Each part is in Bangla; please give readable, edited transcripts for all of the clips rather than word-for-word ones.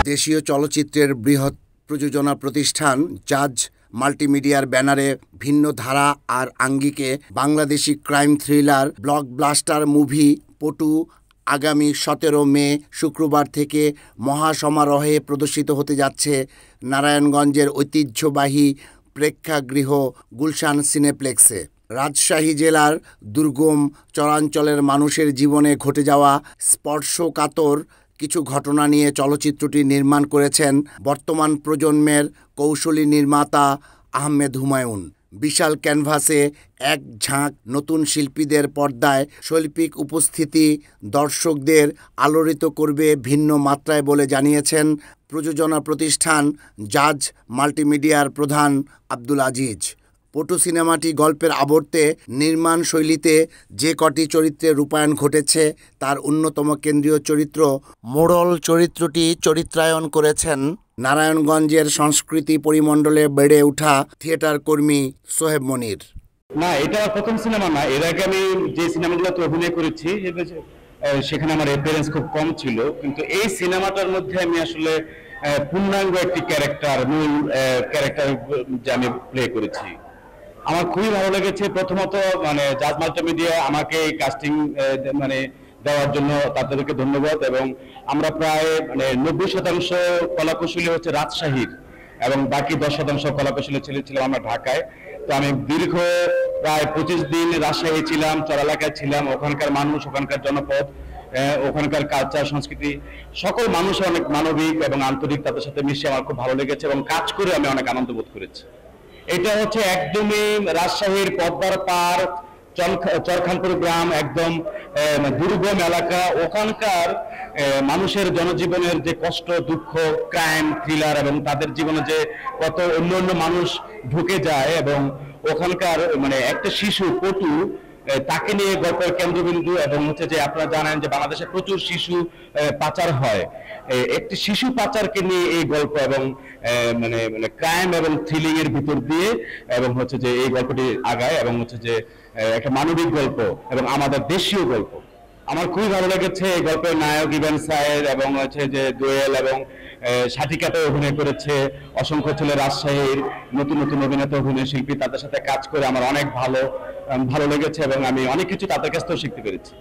দেশীয় চলচ্চিত্রের বৃহৎ প্রযোজনা প্রতিষ্ঠান জাজ মাল্টিমিডিয়ার ব্যানারে ভিন্ন ধারা আর আঙ্গিকে Bangladeshi crime thriller blockbuster movie পটু আগামী 17 মে শুক্রবার থেকে মহাসমারোহে প্রদর্শিত হতে যাচ্ছে নারায়ণগঞ্জের ঐতিহ্যবাহী প্রেক্ষাগৃহ গুলশান সিনেপ্লেক্সে। রাজশাহী জেলার দুর্গম চরাঞ্চলের মানুষের জীবনে ঘটে যাওয়া স্পর্শকাতর কিছু ঘটনা নিয়ে চলচ্চিত্রটি নির্মাণ করেছেন বর্তমান প্রজন্মের কৌশলী নির্মাতা আহমেদ হুমায়ুন। বিশাল ক্যানভাসে এক ঝাঁক নতুন শিল্পীদের পর্দায় শৈল্পিক উপস্থিতি দর্শকদের আলোড়িত করবে ভিন্ন মাত্রায় বলে জানিয়েছেন প্রযোজনা প্রতিষ্ঠান জাজ মাল্টিমিডিয়ার প্রধান আব্দুল আজিজ। পটু সিনেমাটি গল্পের আবর্তে নির্মাণ শৈলীতে যে কটি চরিত্রে রূপায়ণ ঘটেছে তার অন্যতম কেন্দ্রীয় চরিত্র মোড়ল চরিত্রটি চরিত্রায়ন করেছেন নারায়ণগঞ্জের সংস্কৃতি পরিমণ্ডলে বেড়ে ওঠা থিয়েটার কর্মী সোহেব মনির। না, এটা প্রথম সিনেমা না, এর আগে আমি যে সিনেমাগুলোতে অভিনয় করেছি সেখানে আমার অ্যাপিয়ারেন্স খুব কম ছিল, কিন্তু এই সিনেমাটার মধ্যে আমি আসলে পূর্ণাঙ্গ একটি মূল ক্যারেক্টার যে আমি প্লে করেছি। আমার খুবই ভালো লেগেছে। প্রথমত জাজ মাল্টিমিডিয়া আমাকে এই কাস্টিং দেওয়ার জন্য তাদেরকে ধন্যবাদ। এবং আমরা প্রায় 90% কলাকুশলী হচ্ছে রাজশাহীর এবং বাকি 10% কলাকুশলী ছিলাম আমরা ঢাকায়। তো আমি দীর্ঘ প্রায় 25 দিন রাজশাহী ছিলাম, চরালাকায় ছিলাম। ওখানকার মানুষ, ওখানকার জনপদ, ওখানকার কালচার সংস্কৃতি, সকল মানুষ অনেক মানবিক এবং আন্তরিক। তাদের সাথে মিশে আমার খুব ভালো লেগেছে এবং কাজ করে আমি অনেক আনন্দ বোধ করেছি। এটা হচ্ছে একদমই রাজশাহীর পদ্মার পার চরখানপুর গ্রাম, একদম দুর্গম এলাকা। ওখানকার মানুষের জনজীবনের যে কষ্ট, দুঃখ, ক্রাইম থ্রিলার এবং তাদের জীবনে যে কত অন্য মানুষ ঢুকে যায় এবং ওখানকার একটা শিশু পটু, তাকে নিয়ে গল্পের কেন্দ্রবিন্দু। এবং হচ্ছে যে আপনারা জানেন যে বাংলাদেশে প্রচুর শিশু পাচার হয়, একটি শিশু পাচারকে নিয়ে এই গল্প এবং ক্রাইম এবং থ্রিলিং এর ভিতর দিয়ে এবং হচ্ছে যে এই গল্পটি আগায় এবং হচ্ছে যে একটা মানবিক গল্প এবং আমাদের দেশীয় গল্প। আমার খুবই ভালো লেগেছে এই গল্পের নায়ক ইভান সায়েদ এবং হচ্ছে যে দোয়েল এবং সাথিকাতে অভিনয় করেছে অসংখ্য ছেলে রাজশাহীর নতুন অভিনেতা অভিনয় শিল্পী। তাদের সাথে কাজ করে আমার অনেক ভালো লেগেছে এবং আমি অনেক কিছু তাদের কাছ থেকেও শিখতে পেরেছি।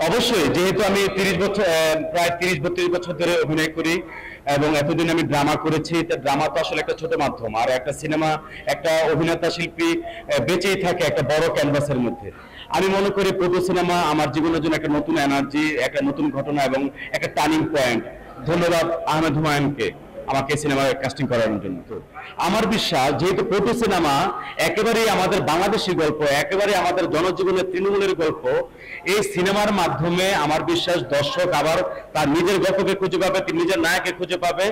অবশ্যই, যেহেতু আমি প্রায় 30-32 বছর ধরে অভিনয় করি এবং এতদিন আমি ড্রামা করেছি, ড্রামা তো আসলে একটা ছোট মাধ্যম, আর একটা সিনেমা একটা অভিনেতা শিল্পী বেঁচেই থাকে একটা বড় ক্যানভাসের মধ্যে। আমি মনে করি পটু সিনেমা আমার জীবনের জন্য একটা নতুন এনার্জি, একটা নতুন ঘটনা এবং একটা টার্নিং পয়েন্ট। ধন্যবাদ আহমেদ হুমায়ুনকে আমাকে সিনেমায় কাস্টিং করানোর জন্য। তো আমার বিশ্বাস, যেহেতু পটু সিনেমা একেবারেই আমাদের বাংলাদেশি গল্প, একেবারে আমাদের জনজীবনের তৃণমূলের গল্প, এই সিনেমার মাধ্যমে আমার বিশ্বাস দর্শক আবার তার নিজের গল্পকে খুঁজে পাবে, নিজের নায়ককে খুঁজে পাবে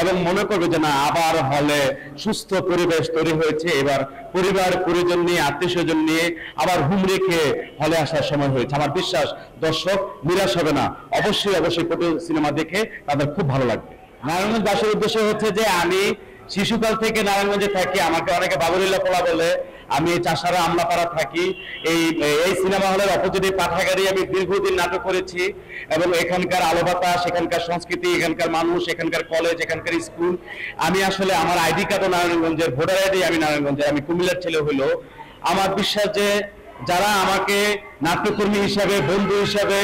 এবং মনে করবে যে না, আবার হলে সুস্থ পরিবেশ তৈরি হয়েছে, এবার পরিবার পরিজন নিয়ে, আত্মীয় স্বজন নিয়ে আবার হুমড়ি খেয়ে হলে আসার সময় হয়েছে। আমার বিশ্বাস দর্শক নিরাশ হবে না, অবশ্যই পটু সিনেমা দেখে তাদের খুব ভালো লাগবে। নারায়ণগঞ্জবাসীর উদ্দেশ্য হচ্ছে যে আমি শিশুকাল থেকে নারায়ণগঞ্জে থাকি, আমাকে অনেকে বাবুলিল্লাহ পোলা বলে। আমি চাষারা আমলাপাড়া থাকি। এই সিনেমা হলের অপোজিটে পাঠাগারি আমি দীর্ঘদিন নাটক করেছি এবং এখানকার আলো বাতাস, এখানকার সংস্কৃতি, এখানকার মানুষ, এখানকার কলেজ, এখানকার স্কুল। আমি আসলে আমার আইডি কার্ডও নারায়ণগঞ্জের, ভোটার আইডি আমি নারায়ণগঞ্জের, আমি কুমিল্লার ছেলে হলো। আমার বিশ্বাস যে যারা আমাকে নাট্যকর্মী হিসাবে, বন্ধু হিসাবে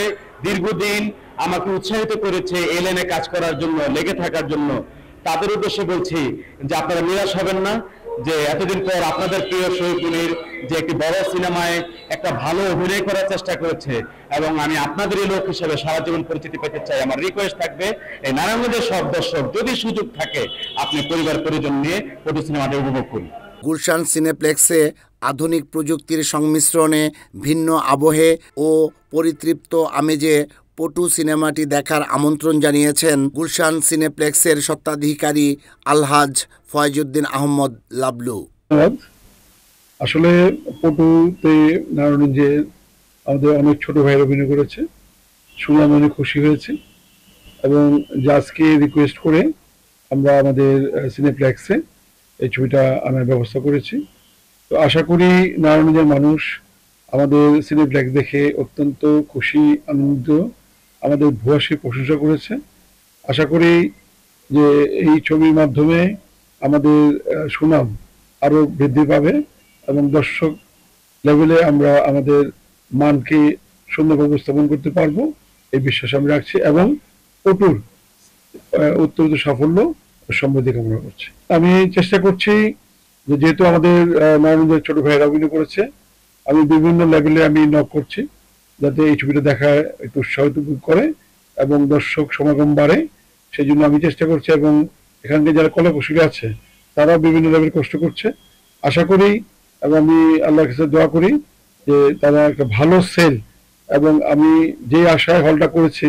দীর্ঘদিন আমাকে উৎসাহিত করেছে এই লাইনে কাজ করার জন্য, লেগে থাকার জন্য, তাদের উদ্দেশ্যে বলছি যে আপনারা নিরাশ হবেন না। যে এতদিন পর আপনাদের প্রিয় সোহেব মনির যে একটি বড় সিনেমায় একটা ভালো অভিনয় করার চেষ্টা করেছে এবং আমি আপনাদেরই লোক হিসেবে সারা জীবন পরিচিতি পেতে চাই। আমার রিকোয়েস্ট থাকবে এই নারায়ণগঞ্জের সব দর্শক, যদি সুযোগ থাকে আপনি পরিবার পরিজন নিয়ে পটু সিনেমাটা উপভোগ করুন। গুলশান সিনেপ্লেক্সে আধুনিক প্রযুক্তির সংমিশ্রণে ভিন্ন আবহে ও পরিতৃপ্ত আমেজে পটু সিনেমাটি দেখার আমন্ত্রণ জানিয়েছেন গুলশান সিনেপ্লেক্সের স্বত্বাধিকারী আলহাজ ফয়জউদ্দিন আহমদ লাবলু। আসলে পটুতে নারায়ণগঞ্জে আমাদের অনেক ছোট ভাইয়ের অভিনয় করেছে, শুনলাম অনেক খুশি হয়েছে এবং জাজকে রিকোয়েস্ট করে আমরা আমাদের সিনেপ্লেক্সে এই ছবিটা আনার ব্যবস্থা করেছি। তো আশা করি নারায়ণগঞ্জের মানুষ আমাদের সিনেপ্লেক্স দেখে অত্যন্ত খুশি, আনন্দিত, আমাদের ভূয়সী প্রশংসা করেছে। আশা করি যে এই ছবির মাধ্যমে আমাদের সুনাম আরো বৃদ্ধি পাবে এবং দর্শক লেভেলে আমরা আমাদের মানকে সুন্দরভাবে উপস্থাপন করতে পারবো এই বিশ্বাস আমি রাখছি এবং পটুর উত্তরোত্তর সাফল্য সমৃদ্ধি কামনা করছি। আমি চেষ্টা করছি যে যেহেতু আমাদের নারায়ণগঞ্জের ছোট ভাইয়েরা অভিনয় করেছে, আমি বিভিন্ন লেভেলে আমি নক করছি যাতে এই ছবিটা দেখা একটু উৎসাহিত করে এবং দর্শক সমাগম বাড়ে, সেই জন্য আমি চেষ্টা করছি এবং এখানকার যারা কলা কুশলী আছে তারাও বিভিন্ন লেভেলে কষ্ট করছে। আশা করি এবং আমি আল্লাহর কাছে দোয়া করি যে তারা একটা ভালো সেল এবং আমি যে আশায় হলটা করেছি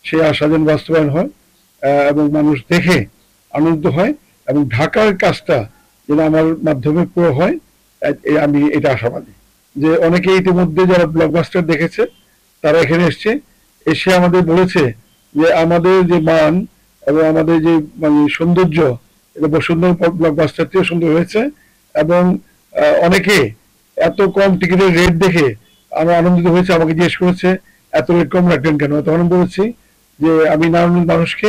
সেই আশা যেন বাস্তবায়ন হয় এবং মানুষ দেখে আনন্দিত হয় এবং ঢাকার কাজটা যেন আমার মাধ্যমে পুরো হয়, আমি এটা আশাবাদী। যে অনেকে ইতিমধ্যে যারা ব্লকবাস্টার দেখেছে তারা এখানে এসে আমাদের বলেছে যে আমাদের যে মান এবং আমাদের যে মানে সৌন্দর্য এটা বসুন্ধরা ব্লকবাস্টার থেকেও সুন্দর হয়েছে এবং অনেকে এত কম টিকিটের রেট দেখে আমার আনন্দিত হয়েছে, আমাকে জিজ্ঞেস করেছে এত রেট কম রাখবেন কেন। তখন আমি বলেছি যে আমি নারায়ণগঞ্জ মানুষকে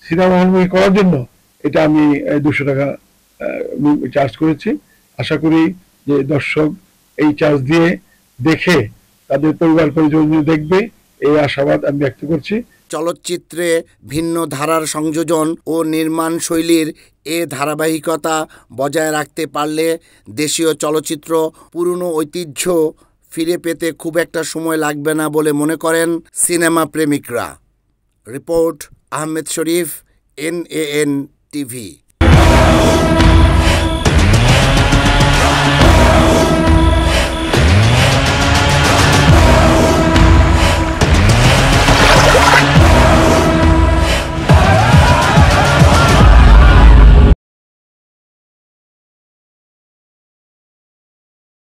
সিনেমা হলমুখী করার জন্য এটা আমি 200 টাকা চার্জ করেছি। আশা করি যে দর্শক এই চার্জ দিয়ে দেখে তাদের পরিবার পরিজন দেখবে এই আশাবাদ আমি ব্যক্ত করছি। চলচ্চিত্রে ভিন্ন ধারার সংযোজন ও নির্মাণ শৈলীর এ ধারাবাহিকতা বজায় রাখতে পারলে দেশীয় চলচ্চিত্র পুরনো ঐতিহ্য ফিরে পেতে খুব একটা সময় লাগবে না বলে মনে করেন সিনেমা প্রেমিকরা। রিপোর্ট আহমেদ শরীফ, NAN TV।